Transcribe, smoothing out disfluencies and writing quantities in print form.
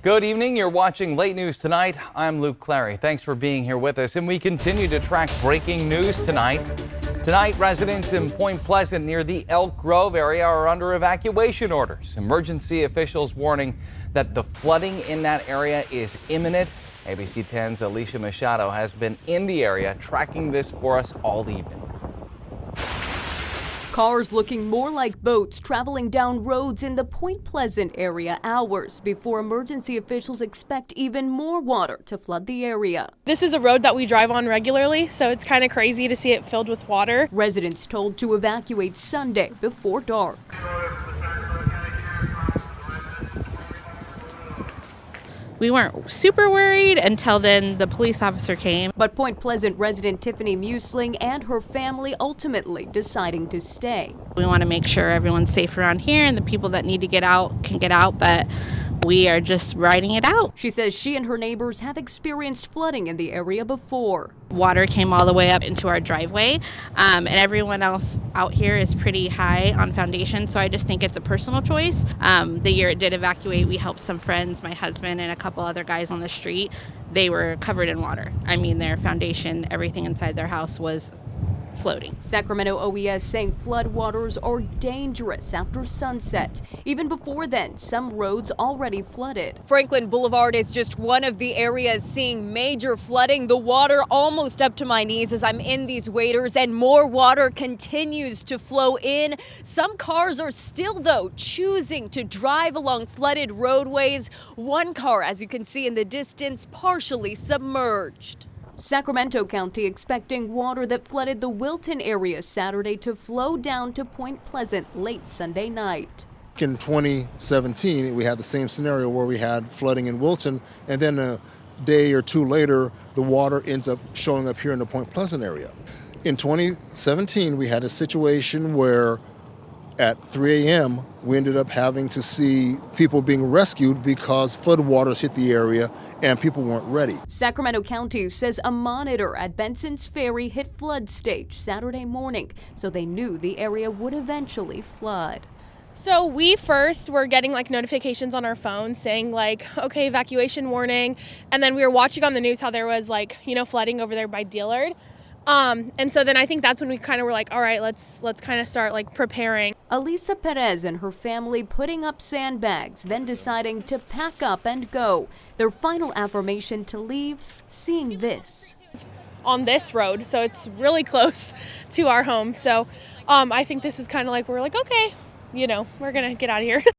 Good evening. You're watching Late News Tonight. I'm Luke Clary. Thanks for being here with us. And we continue to track breaking news tonight. Tonight, residents in Point Pleasant near the Elk Grove area are under evacuation orders. Emergency officials warning that the flooding in that area is imminent. ABC 10's Alicia Machado has been in the area tracking this for us all evening. Cars looking more like boats traveling down roads in the Point Pleasant area hours before emergency officials expect even more water to flood the area. This is a road that we drive on regularly, so it's kind of crazy to see it filled with water. Residents told to evacuate Sunday before dark. We weren't super worried until then the police officer came. But Point Pleasant resident Tiffany Musling and her family ultimately deciding to stay. We want to make sure everyone's safe around here and the people that need to get out can get out, but we are just riding it out. She says she and her neighbors have experienced flooding in the area before. Water came all the way up into our driveway, and everyone else out here is pretty high on foundation, so I just think it's a personal choice. The year it did evacuate, we helped some friends, my husband and a couple other guys on the street. They were covered in water. I mean, their foundation, everything inside their house was floating. Sacramento OES saying floodwaters are dangerous after sunset. Even before then, some roads already flooded. Franklin Boulevard is just one of the areas seeing major flooding. The water almost up to my knees as I'm in these waders, and more water continues to flow in. Some cars are still, though, choosing to drive along flooded roadways. One car, as you can see in the distance, partially submerged. Sacramento County expecting water that flooded the Wilton area Saturday to flow down to Point Pleasant late Sunday night. In 2017, we had the same scenario where we had flooding in Wilton, and then a day or two later, the water ends up showing up here in the Point Pleasant area. In 2017, we had a situation where at 3 a.m., we ended up having to see people being rescued because floodwaters hit the area and people weren't ready. Sacramento County says a monitor at Benson's Ferry hit flood stage Saturday morning, so they knew the area would eventually flood. So we first were getting notifications on our phone saying okay, evacuation warning. And then we were watching on the news how there was flooding over there by Dillard. And so then I think that's when we kind of were like, all right, let's kind of start preparing. Elisa Perez and her family putting up sandbags, then deciding to pack up and go. Their final affirmation to leave, seeing this. On this road, so it's really close to our home. So I think this is kind of we're okay, we're going to get out of here.